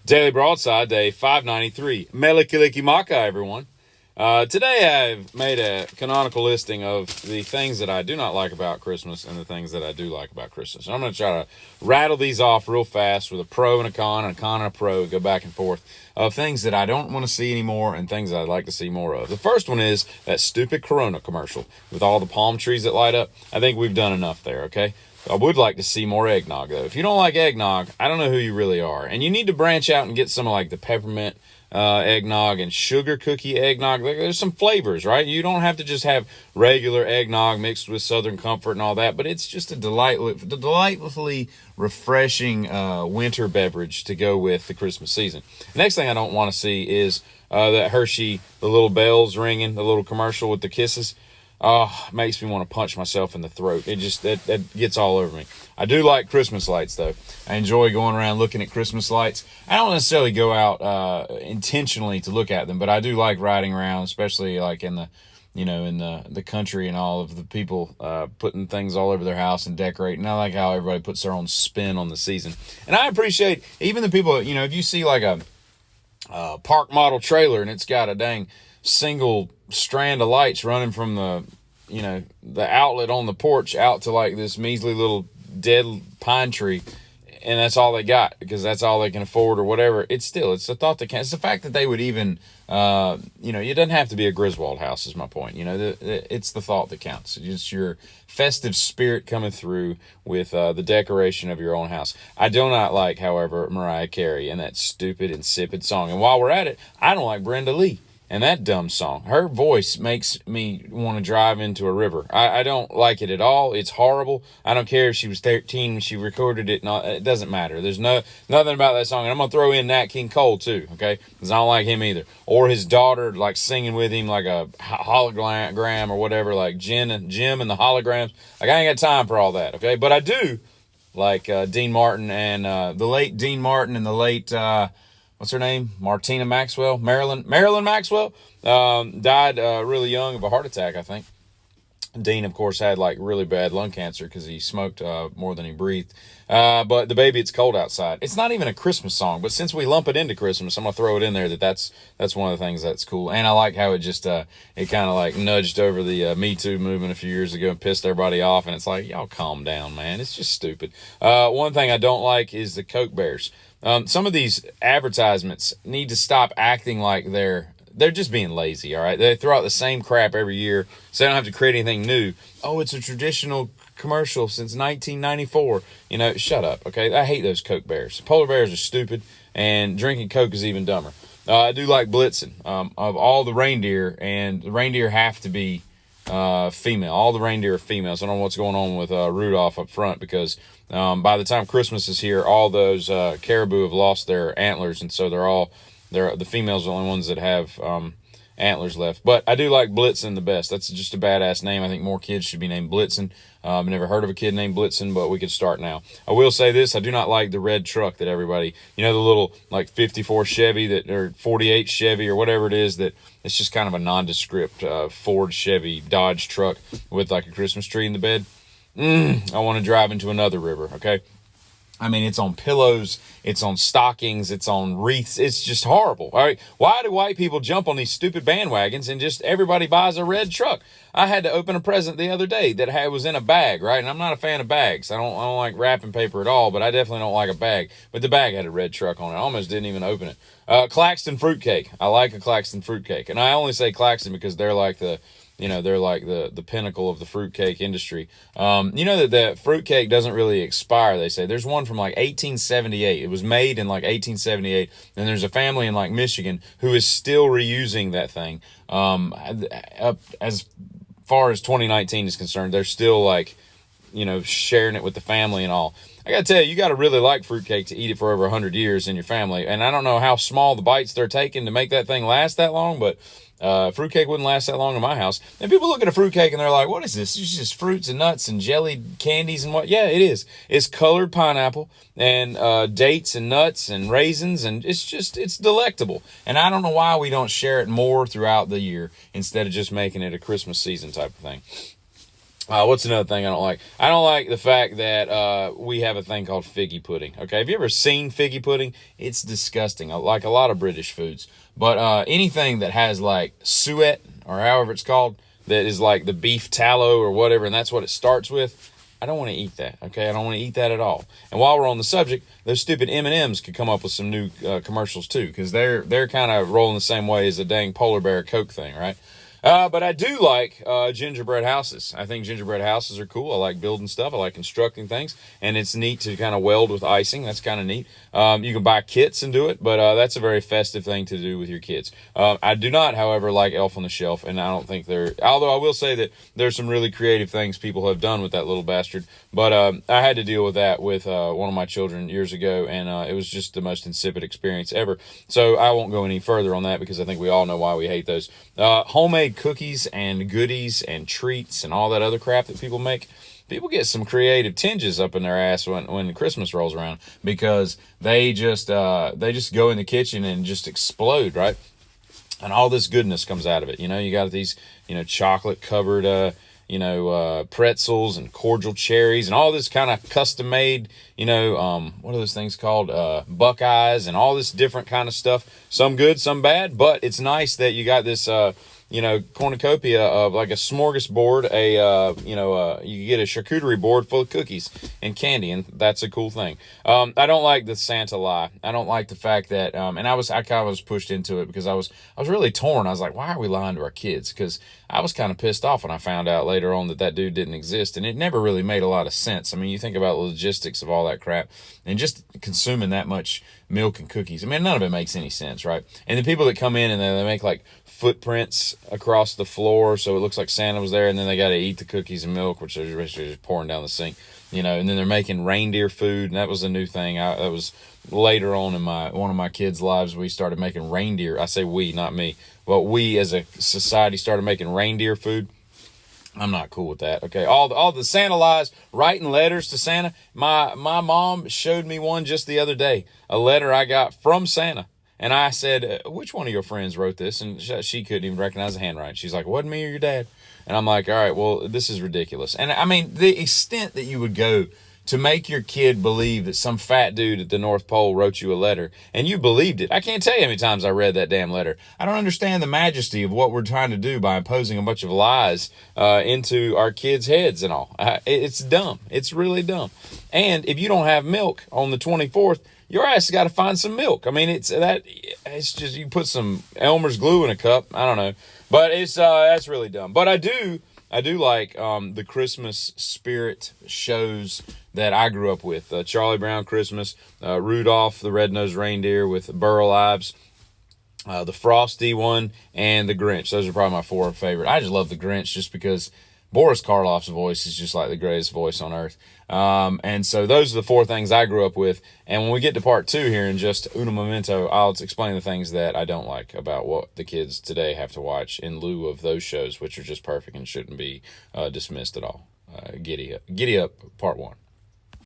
Daily Broadside, day 593. Melikilikimaka, everyone. Today I've made a canonical listing of the things that I do not like about Christmas and the things that I do like about Christmas. And I'm going to try to rattle these off real fast with a pro and a con and a pro, go back and forth, of things that I don't want to see anymore and things that I'd like to see more of. The first one is that stupid Corona commercial with all the palm trees that light up. I think we've done enough there, okay? I would like to see more eggnog, though. If you don't like eggnog, I don't know who you really are. And you need to branch out and get some of like the peppermint eggnog and sugar cookie eggnog. There's some flavors, right? You don't have to just have regular eggnog mixed with Southern Comfort and all that, but it's just a delightfully refreshing winter beverage to go with the Christmas season. The next thing I don't want to see is that Hershey, the little bells ringing, the little commercial with the kisses. Oh, makes me want to punch myself in the throat. It just, that gets all over me. I do like Christmas lights, though. I enjoy going around looking at Christmas lights. I don't necessarily go out intentionally to look at them, but I do like riding around, especially like in the, in the country and all of the people putting things all over their house and decorating. I like how everybody puts their own spin on the season. And I appreciate even the people, if you see like a park model trailer and it's got a dang single strand of lights running from the outlet on the porch out to like this measly little dead pine tree, and that's all they got because that's all they can afford or whatever. It's the thought that counts. It's the fact that they would even it doesn't have to be a Griswold house is my point. It's the thought that counts. It's your festive spirit coming through with the decoration of your own house. I do not like, however, Mariah Carey and that stupid insipid song. And while we're at it, I don't like Brenda Lee and that dumb song. Her voice makes me want to drive into a river. I don't like it at all. It's horrible. I don't care if she was 13 when she recorded it. It doesn't matter. There's nothing about that song. And I'm going to throw in Nat King Cole too, okay? Because I don't like him either. Or his daughter, like, singing with him like a hologram or whatever, like Jim and the holograms. Like, I ain't got time for all that, okay? But I do like Dean Martin and the late Dean Martin and the late... what's her name? Marilyn Maxwell, died really young of a heart attack, I think. Dean, of course, had like really bad lung cancer because he smoked more than he breathed. But the Baby It's Cold Outside. It's not even a Christmas song, but since we lump it into Christmas, I'm gonna throw it in there that's one of the things that's cool. And I like how it just it kind of like nudged over the Me Too movement a few years ago and pissed everybody off. And it's like, y'all calm down, man. It's just stupid. One thing I don't like is the Coke Bears. Some of these advertisements need to stop acting like they're just being lazy, all right? They throw out the same crap every year, so they don't have to create anything new. Oh, it's a traditional commercial since 1994. Shut up, okay? I hate those Coke Bears. Polar bears are stupid, and drinking Coke is even dumber. I do like Blitzen. Of all the reindeer, and the reindeer have to be female. All the reindeer are females. I don't know what's going on with Rudolph up front because by the time Christmas is here, all those caribou have lost their antlers, and so the females are the only ones that have antlers left. But I do like Blitzen the best. That's just a badass name. I think more kids should be named Blitzen. I've never heard of a kid named Blitzen, but we could start now. I will say this. I do not like the red truck that everybody, the little like 54 Chevy or 48 Chevy or whatever it is, that it's just kind of a nondescript Ford, Chevy, Dodge truck with like a Christmas tree in the bed. I want to drive into another river, okay? I mean, it's on pillows, it's on stockings, it's on wreaths. It's just horrible. All right. Why do white people jump on these stupid bandwagons and just everybody buys a red truck? I had to open a present the other day that was in a bag, right? And I'm not a fan of bags. I don't like wrapping paper at all, but I definitely don't like a bag. But the bag had a red truck on it. I almost didn't even open it. Claxton fruitcake. I like a Claxton fruitcake. And I only say Claxton because they're like the pinnacle of the fruitcake industry. That fruitcake doesn't really expire, they say. There's one from like 1878. It was made in like 1878. And there's a family in like Michigan who is still reusing that thing. As far as 2019 is concerned, they're still like, sharing it with the family and all. I gotta tell you, you gotta really like fruitcake to eat it for over 100 years in your family. And I don't know how small the bites they're taking to make that thing last that long, but fruitcake wouldn't last that long in my house. And people look at a fruitcake and they're like, what is this? It's just fruits and nuts and jellied candies and what? Yeah, it is. It's colored pineapple and dates and nuts and raisins, and it's delectable. And I don't know why we don't share it more throughout the year instead of just making it a Christmas season type of thing. What's another thing I don't like? I don't like the fact that we have a thing called figgy pudding. Okay, have you ever seen figgy pudding? It's disgusting, like a lot of British foods. But anything that has like suet or however it's called, that is like the beef tallow or whatever, and that's what it starts with. I don't want to eat that. Okay, I don't want to eat that at all. And while we're on the subject, those stupid M&Ms could come up with some new commercials too, because they're kind of rolling the same way as the dang polar bear Coke thing, right? But I do like gingerbread houses. I think gingerbread houses are cool. I like building stuff. I like constructing things. And it's neat to kind of weld with icing. That's kind of neat. You can buy kits and do it, but that's a very festive thing to do with your kids. I do not, however, like Elf on the Shelf, and I don't think although I will say that there's some really creative things people have done with that little bastard. But I had to deal with that with one of my children years ago, and it was just the most insipid experience ever. So I won't go any further on that because I think we all know why we hate those. Homemade cookies and goodies and treats and all that other crap that people make. People get some creative tinges up in their ass when Christmas rolls around, because they just go in the kitchen and just explode, right? And all this goodness comes out of it. You got these, chocolate covered, pretzels and cordial cherries and all this kind of custom made, what are those things called? Buckeyes and all this different kind of stuff. Some good, some bad, but it's nice that you got this, cornucopia of like a smorgasbord, you get a charcuterie board full of cookies and candy, and that's a cool thing. I don't like the Santa lie. I don't like the fact that, and I kind of was pushed into it because I was really torn. I was like, why are we lying to our kids? Because I was kind of pissed off when I found out later on that dude didn't exist, and it never really made a lot of sense. I mean, you think about the logistics of all that crap and just consuming that much milk and cookies. I mean, none of it makes any sense, right? And the people that come in and they make like footprints across the floor so it looks like Santa was there, and then they got to eat the cookies and milk, which they're just pouring down the sink, and then they're making reindeer food, and that was a new thing. That was later on in one of my kids' lives. We started making reindeer. I say we, not me, but we as a society started making reindeer food. I'm not cool with that. Okay, all the Santa lies, writing letters to Santa. My mom showed me one just the other day, a letter I got from Santa. And I said, which one of your friends wrote this? And she couldn't even recognize the handwriting. She's like, wasn't me or your dad? And I'm like, all right, well, this is ridiculous. And I mean, the extent that you would go to make your kid believe that some fat dude at the North Pole wrote you a letter, and you believed it. I can't tell you how many times I read that damn letter. I don't understand the majesty of what we're trying to do by imposing a bunch of lies into our kids' heads and all. It's dumb. It's really dumb. And if you don't have milk on the 24th, your ass has got to find some milk. I mean, it's just, you put some Elmer's glue in a cup. I don't know, but that's really dumb. But I do like the Christmas spirit shows that I grew up with. Charlie Brown Christmas, Rudolph the Red-Nosed Reindeer with Burl Ives, the Frosty one, and the Grinch. Those are probably my four favorite. I just love the Grinch just because Boris Karloff's voice is just like the greatest voice on earth. And so those are the four things I grew up with. And when we get to part two here in just uno momento, I'll explain the things that I don't like about what the kids today have to watch in lieu of those shows, which are just perfect and shouldn't be dismissed at all. Giddy Up, part one.